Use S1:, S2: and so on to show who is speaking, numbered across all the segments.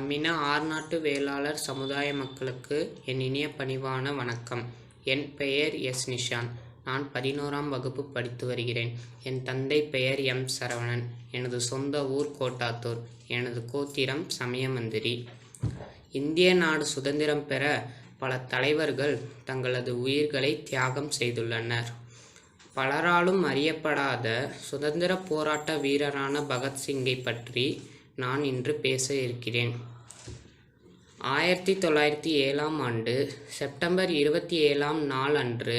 S1: நம்மின ஆர்நாட்டு வேளாளர் சமுதாய மக்களுக்கு என் இனிய பணிவான வணக்கம். என் பெயர் எஸ். நிஷான். நான் 11ஆம் வகுப்பு படித்து வருகிறேன். என் தந்தை பெயர் எம். சரவணன். எனது சொந்த ஊர் கோட்டாத்தூர். எனது கோத்திரம் சமயமந்திரி. இந்திய நாடு சுதந்திரம் பெற பல தலைவர்கள் தங்களது உயிர்களை தியாகம் செய்துள்ளனர். பலராலும் அறியப்படாத சுதந்திர போராட்ட வீரரான பகத்சிங்கை பற்றி நான் இன்று பேச இருக்கிறேன். 1907ஆம் ஆண்டு செப்டம்பர் 27ஆம் நாள் அன்று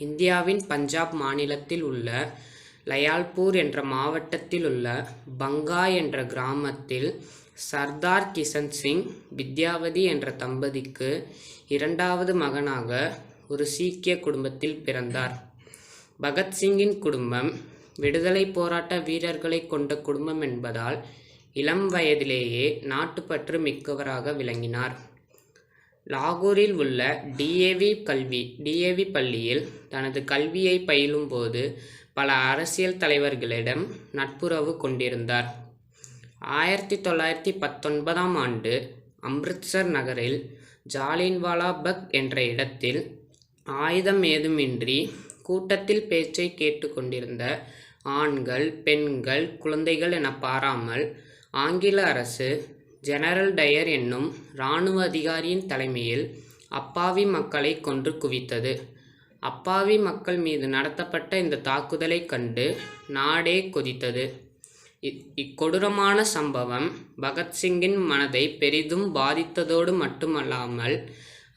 S1: இந்தியாவின் பஞ்சாப் மாநிலத்தில் உள்ள லயால்பூர் என்ற மாவட்டத்தில் உள்ள பங்கா என்ற கிராமத்தில் சர்தார் கிஷன் சிங் வித்யாவதி என்ற தம்பதிக்கு இரண்டாவது மகனாக ஒரு சீக்கிய குடும்பத்தில் பிறந்தார். பகத்சிங்கின் குடும்பம் விடுதலை போராட்ட வீரர்களை கொண்ட குடும்பம் என்பதால் இளம் வயதிலேயே நாட்டுப்பற்று மிக்கவராக விளங்கினார். லாகூரில் உள்ள டிஏவி பள்ளியில் தனது கல்வியை பயிலும்போது பல அரசியல் தலைவர்களிடம் நட்புறவு கொண்டிருந்தார். 1919ஆம் ஆண்டு அம்ரித்சர் நகரில் ஜாலியன்வாலா பக் என்ற இடத்தில் ஆயுதம் ஏதுமின்றி கூட்டத்தில் பேச்சை கேட்டு கொண்டிருந்த ஆண்கள், பெண்கள், குழந்தைகள் என பாராமல் ஆங்கில அரசு ஜெனரல் டயர் என்னும் இராணுவ அதிகாரியின் தலைமையில் அப்பாவி மக்களை கொன்று குவித்தது. அப்பாவி மக்கள் மீது நடத்தப்பட்ட இந்த தாக்குதலை கண்டு நாடே கொதித்தது. இக்கொடூரமான சம்பவம் பகத்சிங்கின் மனதை பெரிதும் பாதித்ததோடு மட்டுமல்லாமல்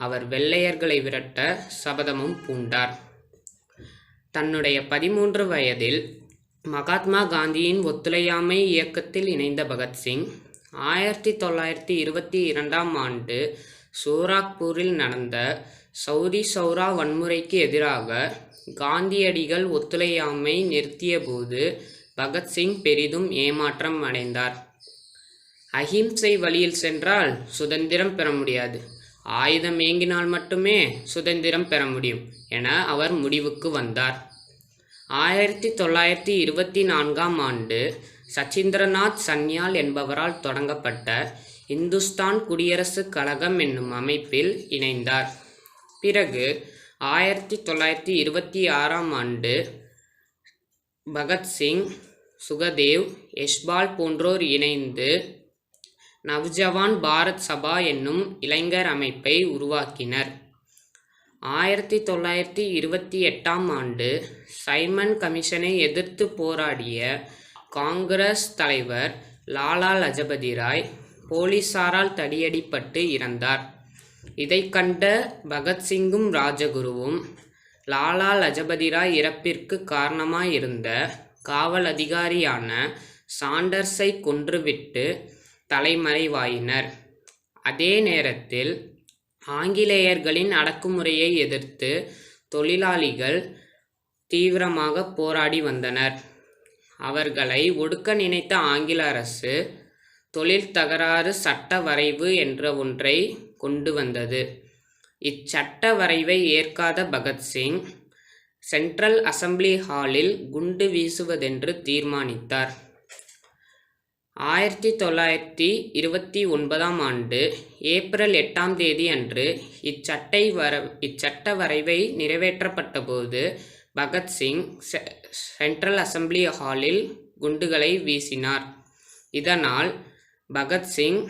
S1: அவர் வெள்ளையர்களை விரட்ட சபதமும் பூண்டார். தன்னுடைய 13 வயதில் மகாத்மா காந்தியின் ஒத்துழையாமை இயக்கத்தில் இணைந்த பகத்சிங் 1922ஆம் ஆண்டு சோராக்பூரில் நடந்த சௌரி சௌரா வன்முறைக்கு எதிராக காந்தியடிகள் ஒத்துழையாமை நிறுத்தியபோது பகத்சிங் பெரிதும் ஏமாற்றம் அடைந்தார். அஹிம்சை வழியில் சென்றால் சுதந்திரம் பெற முடியாது, ஆயுதம் ஏங்கினால் மட்டுமே சுதந்திரம் பெற முடியும் என அவர் முடிவுக்கு வந்தார். 1924ஆம் ஆண்டு சச்சீந்திரநாத் சன்யால் என்பவரால் தொடங்கப்பட்ட இந்துஸ்தான் குடியரசுக் கழகம் என்னும் அமைப்பில் இணைந்தார். பிறகு 1926ஆம் ஆண்டு பகத்சிங், சுகதேவ், யஷ்பால் போன்றோர் இணைந்து நவ்ஜவான் பாரத் சபா என்னும் இளைஞர் அமைப்பை உருவாக்கினர். 1928ஆம் ஆண்டு சைமன் கமிஷனை எதிர்த்து போராடிய காங்கிரஸ் தலைவர் லாலா லஜபதி ராய் போலீசாரால் தடியடிப்பட்டு இறந்தார். இதை கண்ட பகத்சிங்கும் ராஜகுருவும் லாலா லஜபதி ராய் இறப்பிற்கு காரணமாயிருந்த காவல் அதிகாரியான சாண்டர்ஸை கொன்றுவிட்டு தலைமறைவாயினர். அதே நேரத்தில் ஆங்கிலேயர்களின் அடக்குமுறையை எதிர்த்து தொழிலாளிகள் தீவிரமாக போராடி வந்தனர். அவர்களை ஒடுக்க நினைத்த ஆங்கில அரசு தொழில் தகராறு சட்ட வரைவு என்ற ஒன்றை கொண்டு வந்தது. இச்சட்ட வரைவை ஏற்காத பகத்சிங் சென்ட்ரல் அசம்பிளி ஹாலில் குண்டு வீசுவதென்று தீர்மானித்தார். 1929ஆம் ஆண்டு ஏப்ரல் 8ஆம் தேதி அன்று இச்சட்ட வரைவை நிறைவேற்றப்பட்ட போது பகத்சிங் சென்ட்ரல் அசம்பிளி ஹாலில் குண்டுகளை வீசினார். இதனால் பகத்சிங்,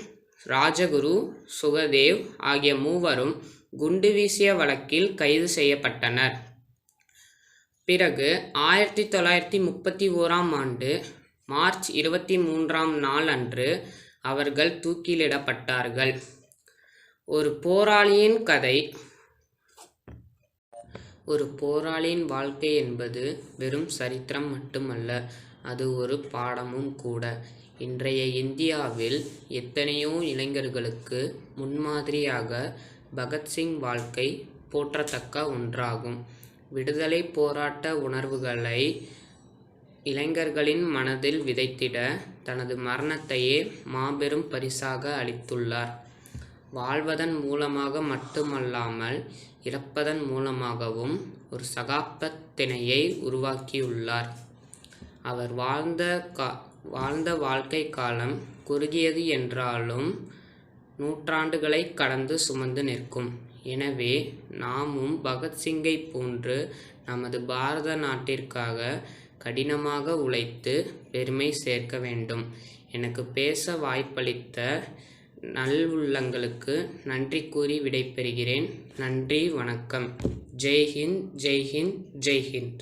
S1: ராஜகுரு, சுகதேவ் ஆகிய மூவரும் குண்டு வீசிய வழக்கில் கைது செய்யப்பட்டனர். பிறகு 1931ஆம் ஆண்டு மார்ச் 23ஆம் நாள் அன்று அவர்கள் தூக்கிலிடப்பட்டார்கள். ஒரு போராளியின் கதை. ஒரு போராளியின் வாழ்க்கை என்பது வெறும் சரித்திரம் மட்டுமல்ல, அது ஒரு பாடமும் கூட. இன்றைய இந்தியாவில் எத்தனையோ இளைஞர்களுக்கு முன்மாதிரியாக பகத்சிங் வாழ்க்கை போற்றத்தக்க ஒன்றாகும். விடுதலை போராட்ட உணர்வுகளை இளைஞர்களின் மனதில் விதைத்திட தனது மரணத்தையே மாபெரும் பரிசாக அளித்துள்ளார். வாழ்வதன் மூலமாக மட்டுமல்லாமல் இறப்பதன் மூலமாகவும் ஒரு சகாப்தத்தினையை உருவாக்கியுள்ளார். அவர் வாழ்ந்த வாழ்க்கை காலம் குறுகியது என்றாலும் நூற்றாண்டுகளை கடந்து சுமந்து நிற்கும். எனவே நாமும் பகத்சிங்கை போன்று நமது பாரத நாட்டிற்காக கடினமாக உழைத்து பெருமை சேர்க்க வேண்டும். எனக்கு பேச வாய்ப்பளித்த நல்லுள்ளங்களுக்கு நன்றி கூறி விடைபெறுகிறேன். நன்றி, வணக்கம். ஜெய்ஹிந்த், ஜெய்ஹிந்த், ஜெய்ஹிந்த்.